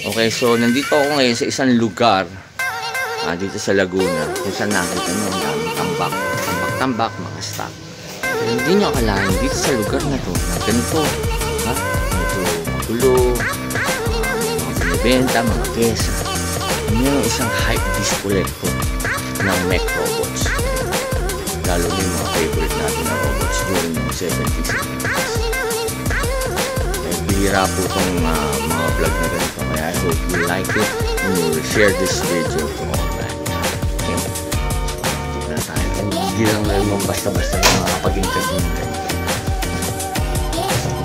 Okay, so nandito ako ngayon sa isang lugar dito sa Laguna kung saan nakita nyo ang daming tambak, mga stock. Pero hindi nyo akalain dito sa lugar na to na ganito, medyo magulo, mga binibenta, mga pyesa. Mayroong isang hype disc collector ng mech robots, lalo na yung mga favorite natin na robots during yung 70s. Bihira po itong mga vlog na ganito, kaya I hope you like it and you will share this video to all that. Okay? Tignan na tayo. Hindi lang naman basta-basta na makapag-interview ng ganito.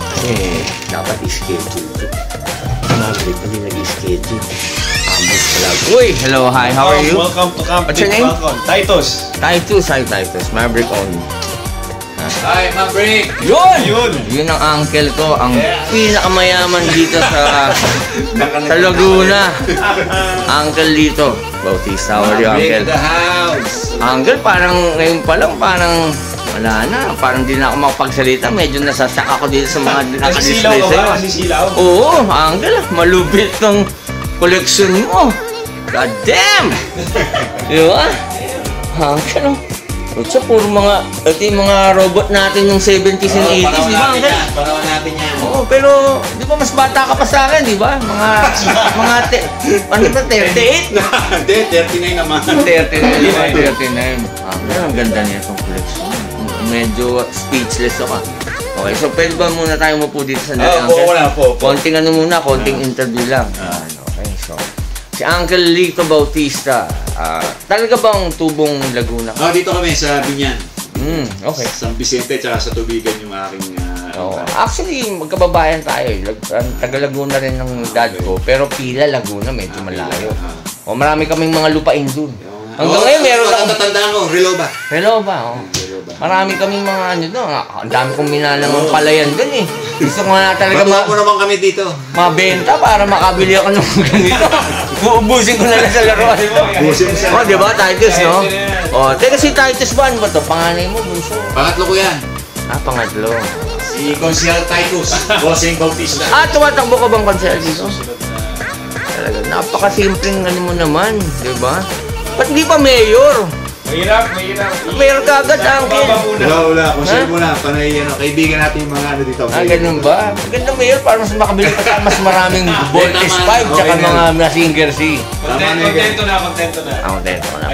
Kasi dapat i-schedule ito. Mabalik, hindi nag-i-schedule. Uy! Hello, hi, how are you? Welcome to Camp Big Falcon. Titus. Hi, Titus. Maverick only. Hi, Maverick! Yun ang uncle ko, ang pinakamayaman dito sa Laguna. Uncle dito. Bautista, how are you, uncle? The house. Uncle, parang ngayon pa lang, parang wala na. Parang di na ako makapagsalita. Medyo nasasak ako dito sa mga nakadisplay sa'yo. Nasisilaw? Oo, uncle, malupit ng collection mo. God damn! Diba? Uncle, so, puro ito yung mga robot natin yung 70s and 80s, di ba? Parawan natin yan. Oo, pero di ba mas bata ka pa sa akin, di ba? Ano ba, 38? Hindi, 39 naman. 39. Ang ganda niya itong collection. Medyo speechless ako. Okay, so pwede ba muna tayo mo po dito sa wala po. Konting konting interview lang. Okay, so si Uncle Lito Bautista, talaga bang tubong Laguna? Dito kami sa Binyan. Okay. San Vicente tsaka sa Tubigan yung aking... Actually, magkababayan tayo. Taga Laguna rin ng dad ko, pero Pila, Laguna, medyo malayo. Marami kaming mga lupain dun. Hanggang ngayon, meron lang... Tatandaan ko, Reloba. Reloba. Marami kaming mga ang dami kong minalang palayan dun eh. Gusto ko na talaga Matuwa naman kami dito. mabenta para makabili ako ng ganito. Uubusin ko na lang sa laruan mo. Ubusin mo sa... Di ba, Titus, no? Teka, si Titus ba? Ano ba ito? Panganay mo, bunso? Pangatlo ko yan. Pangatlo. Si Consiel Titus, Bossing Bautista. Tumatakbo ka bang konsel dito? Talaga, napakasimpleng mo naman, di ba? Ba't hindi pa mayor? Mahirap. Mayor ka agad, Uncle. Wala. Consiel mo na. Panay, kaibigan natin yung mga dito. Ganun ba? Maganda mayor para mas makabili pa mas maraming voltage 5 tsaka mga Singer C. Kontento na. Kontento na.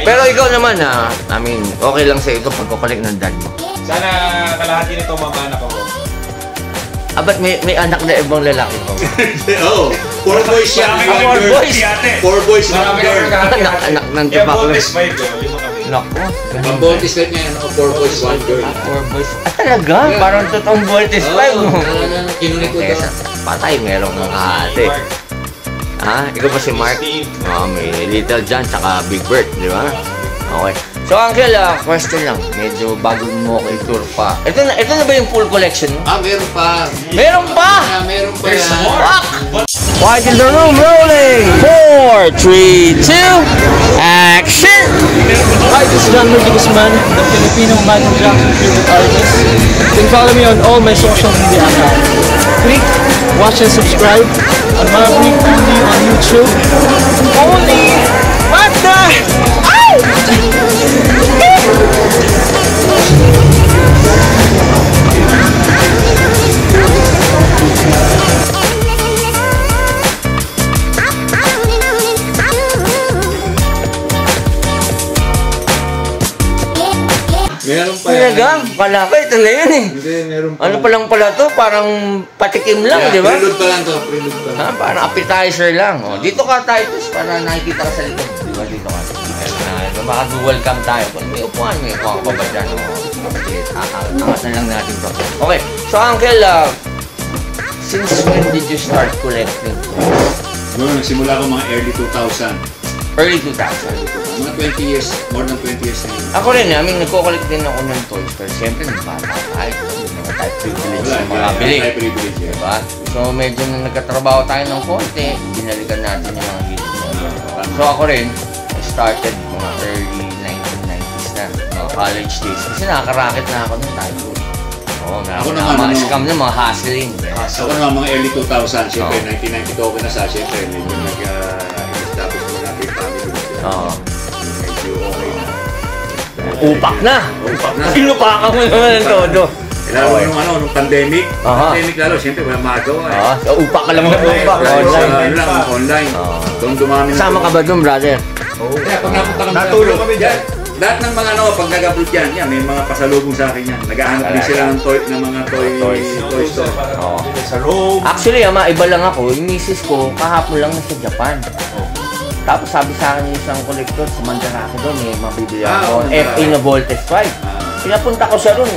Pero ikaw naman, okay lang sa ito pagkukulik ng dad mo. Sana kalahati nito mamana ko. Ba't may anak na ibang lalaki ko? Oo. 4 boys siya. 4 boys, 1 girl. Anak ng tibak. Naku. Ang voltage light niya, 4 boys, 1 girl. 4 boys. Talaga? Parang totoong voltage 5 mo. Kinulit ko ito. Patay, merong ate. Ikaw ba si Mark? May Little John, tsaka Big Bird, di ba? Okay. So, Uncle, question lang. Medyo bago mo ako i-tour pa. Ito na ba yung full collection mo? Meron pa. Meron pa? Meron pa yan. Fuck! White in the room, rolling! 4, 3, 2, action! Hi, this is John Luigi Guzman, the Filipino Michael Jackson favorite artist. You can follow me on all my social media accounts. Click, watch and subscribe on Maverick only on YouTube. Only! What the? Ow! Meron pa yan. Talaga? Kala ko ito na yun eh. Hindi, meron pa. Ano pa lang pala to? Parang patikim lang, di ba? Prelude pa lang to. Parang appetizer lang. Dito ka, Titus, para nakikita ka sa likod. Di ba? Dito ka. Maka-welcome tayo. May upuan, may upuan ka ba dyan? Angat na lang natin to. Okay. So, Uncle, since when did you start collecting? Nagsimula ako mga early 2000. Early 2000. Mga 20 years, more than 20 years na yun. Ako rin, nagko-collect din ako ng toys. Pero siyempre, nung bata tayo. Mga type privilege na makabili. Diba? So, medyo nung nagkatrabaho tayo ng konti, binalikan natin yung mga hilig na. So, ako rin, I started mga early 1990s na, mga college days. Kasi nakaka-racket na ako nung time. Oo, Ako mga naman, scam na, mga hustling. Ako naman mga early 2000, siyempre, 1992 okay na sa, siyempre, medyo nag-establish mo natin yung family. Oo. Medyo okay na. Upak na! Upak na. Sinupakan mo naman ng todo. Lalo nung pandemic. Pandemic lalo, siyempre, wala magawa eh. So, upak ka lang mga upak. Online. Doon dumami na. Sama ka ba doon, brother? Kaya pag napunta kami Natulog kami dyan. Lahat ng mga pag nag-abroad yan, may mga pasalubong sa akin yan. Nag-aanap din sila ng mga toy store. Sa room. Actually, iba lang ako. Yung misis ko, kahapon lang nasa Japan. Tapos sabi sa akin yung isang collector sa Mandarake doon, mabibili ako. FA na Voltes 5. Pinapunta ko siya ron,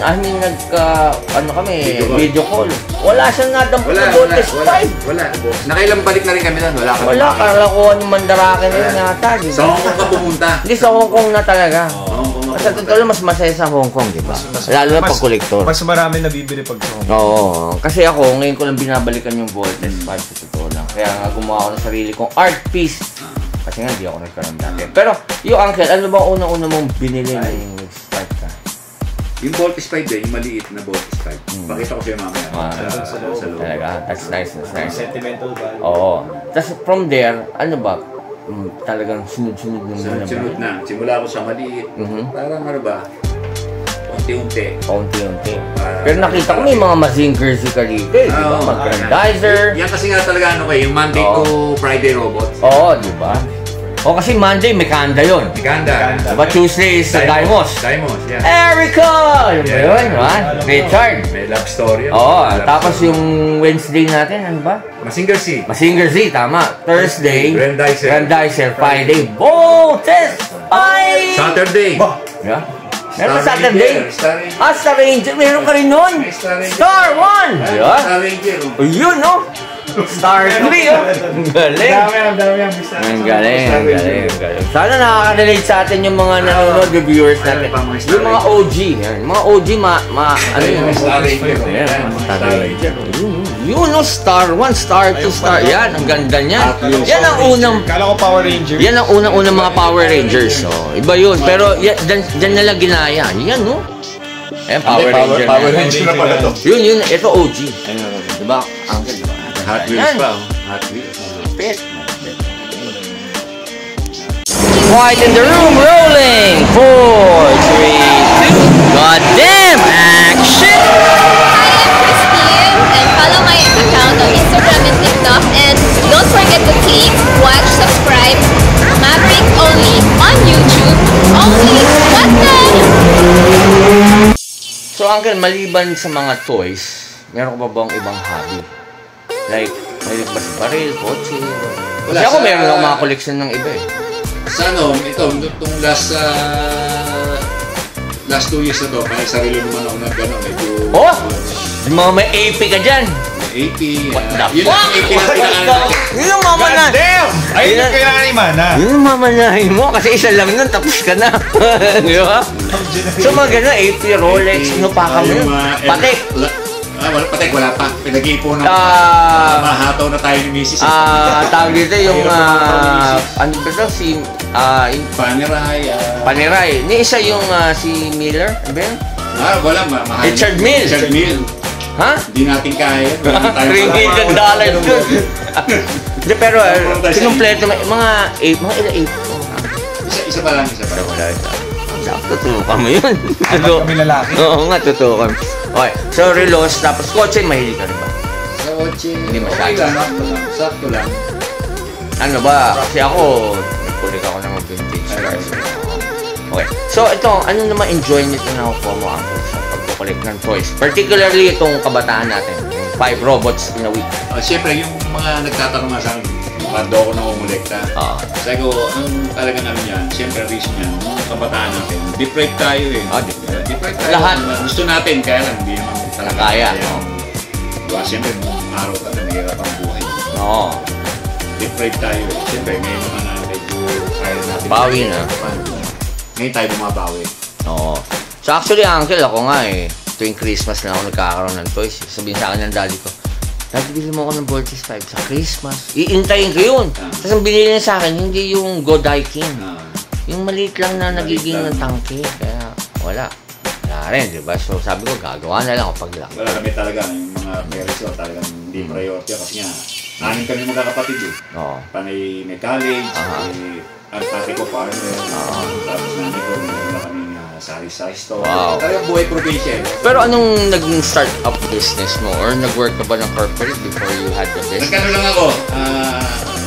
video call. Wala siyang nadampot na Voltes 5. Wala. Nakailang balik na rin kami doon. Wala, kalakuhan yung Mandarake na yun yata. Sa Hong Kong ka pumunta? Hindi, sa Hong Kong na talaga. Sa totoo lang, mas masaya sa Hong Kong, di ba? Lalo na pag collector. Mas marami nabibili pag sa Hong Kong. Oo. Kasi ako, ngayon ko lang binabalikan yung Voltes 5 sa totoo lang. Kaya nga gumawa ako ng sarili kong art piece. Kasi nga, hindi ako nagkaroon dati. Pero, yung uncle, ano ba unang-una mong binili ng Sprite ka? Yung Voltes 5 din, yung maliit na Voltes 5. Pakita ko sa'yo mamaya. Sa loob. Talaga? That's nice. Sentimental value. Oo. Tapos from there, ano ba? Talagang sunod-sunod na muna ba? Sunod na. Simula ko sa maliit. Parang ano ba? Unti-unti. Pero nakita ko may mga Mazinger Z ka dito eh, di ba? Mag-grandizer. Yan kasi nga talaga yung Monday to Friday robots. Oo, di ba? O kasi Monday, may kanda yun. Ganda. Diba Tuesday is Daimos? Daimos, yan. Erica! Yun ba yun? Richard. May love story. Oo, tapos yung Wednesday natin, ano ba? Mazinger Z. Mazinger Z, tama. Thursday, Grandizer. Friday, Voltes 5! Saturday. Yeah. Meron pa Saturday? Star Ranger. Meron ka rin nun. Star 1! Star Ranger. Yun, no? Star 3, oh. Ang galing. Ang galing. Sana nakaka-relate sa atin yung mga nanonood, yung viewers natin. Yung mga OG. Yung mga OG, ano yung Star Ranger. Star Ranger. Yun, no? Star 1, Star 2, Star. Yan, ang ganda niya. Yan ang unang... Kala ko Power Ranger. Yan ang unang-unang mga Power Rangers. Oh. Iba yun. Pero dyan nalang ginaya. Yan, no? Ayan, Power Ranger. Power Ranger na pala to. Yun. Ito OG. Diba? Uncle, diba? Hot Wheels pa. Hot Wheels. Pit. Quiet in the room, rolling. 4, 3, 2. Goddamn action! And follow my account on Instagram and TikTok, and don't forget to click, watch, subscribe, Maverick only on YouTube, only what then? So uncle, maliban sa mga toys, meron ka ba bang ibang hobby? Like, mahilig ba sa baril, kotse? Kasi ako meron akong mga collection ng iba eh. Sa itong last 2 years na to, parang sarili naman ako nag-gano'n. Oh! Yung mga may AP ka dyan. May AP. What the Yun ang AP na pinakalan. Yun yung mamana. Damn! Ayun yung kailangan ni Mana. Yun yung mamanahin mo kasi isa lang nun, tapos ka na. Di ba? So mga gano'n, AP, Rolex, pa kami yun. Patek. Patek, wala pa. Pinag-iipunan. Mahataw na tayo ni Mrs. Tawag dito yung, ano ba ito? Si, Paneray. Ni isa yung si Miller. Ano ba yun? Wala. Mahal. Richard Mille. Ha? Hindi natin kaya. $3 million dun. Hindi, pero kinumpleto mga 8, mga 8. Isa pa lang. Tutukan mo yun. Kami lalaki. Oo nga, tutukan. Okay, so relos, tapos kotse, mahilig ka rin ba? Sa kotse, Hindi masyado. okay lang. Sakto lang. Ano ba? Kasi ako, nagkulik ako ng mga vintage cars. Okay, so ito, ano naman enjoyment na nakukuha mo uncle sa pagkukulik ng toys? Particularly itong kabataan natin, yung 5 robots in a week. Siyempre, yung mga nagtatanong nga sa akin, bando ako nang umulekta. Sabi ko, ang talaga namin yan, siyempre reason yan, mga kabataan natin. Deprive tayo eh. Deprive tayo. Lahat. Gusto natin, kaya lang, hindi naman talaga. Kaya. Diba, siyempre, araw ka na naghihirap ang buhay. Oo. Deprive tayo eh. Siyempre, ngayon naman na medyo kaya natin. Bawi na. Ngayon tayo bumabawi. Oo. So actually, uncle, ako nga eh, tuwing Christmas na ako nagkakaroon ng toys. Sabihin sa akin ng daddy ko, Daddy, bili mo ako ng Voltes 5 sa Christmas. Iintayin ko yun. Tapos ang binili niya sa akin, hindi yung Godai King. Yung maliit lang na nagiging ng tangke. Kaya wala rin, di ba? So sabi ko, gagawa na lang ako pag laki. Wala kami talaga, yung mga parents ko talagang hindi priority kasi nga, anin kami magkakapatid eh. Oo. Panay may college, ang pati ko farmer, tapos nanay ko, meron na kami sari-sari store. Wow. Talagang buhay probinsya. Pero anong naging start-up business mo? Or nag-work ka ba ng corporate before you had the business? Nagkano lang ako,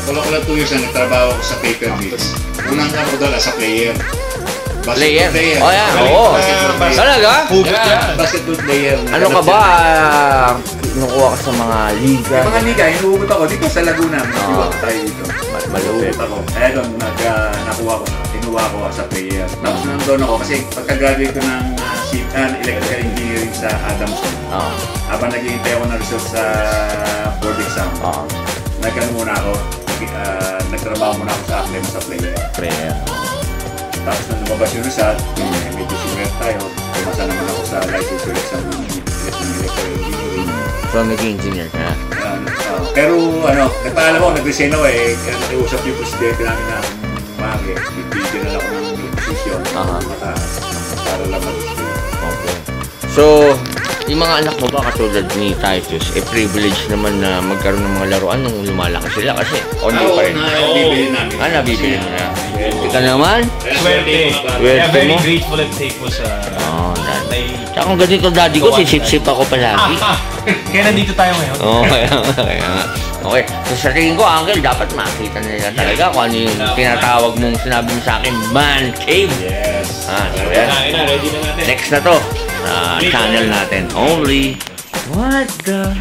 wala 2 years na nagtrabaho ako sa paper mills. Unang ako doon as a player. Player? Player. Oh, yeah. Oo. Talaga? Basketball player. Ano ka ba? Kinukuha ka sa mga liga? Yung mga liga, hinuhugot ako dito sa Laguna. Hinuhugot tayo dito. Hinuhugot ako. Kaya doon, kinuha ko sa player. Tapos nandun ako kasi pagka-graduate ko ng electrical engineering sa Adamson. Habang naghihintay ako ng result sa board exam, nagkano muna ako. Nagtrabaho muna ako sa Aclem sa player. Tapos nung lumabas yung result, medyo similar tayo. Pumasa naman ako sa licensure exam ng electrical engineering. So, naging engineer ka na? Pero nagpaalam ako, nag-resign ako eh. Nag-usap yung presidente namin na bibigyan na lang ako ng posisyon. Mataas. Para lang mag-stay. Okay. So, yung mga anak mo ba katulad ni Titus, privilege naman na magkaroon ng mga laruan nung lumalaki sila kasi only pa rin. Nabibili namin. Nabibili mo na. Ika naman? Swerte. Swerte Very mo? grateful and thankful sa daddy. Tsaka kung ganito daddy ko, sisip-sip ako palagi. Kaya nandito tayo ngayon. Kaya nga. Okay. So, sa tingin ko, Uncle, dapat makita nila talaga kung ano yung tinatawag mong sinabi mo sa akin, man cave. Yes. So yan. Ready na natin. Next na to. Channel natin. Only. What the...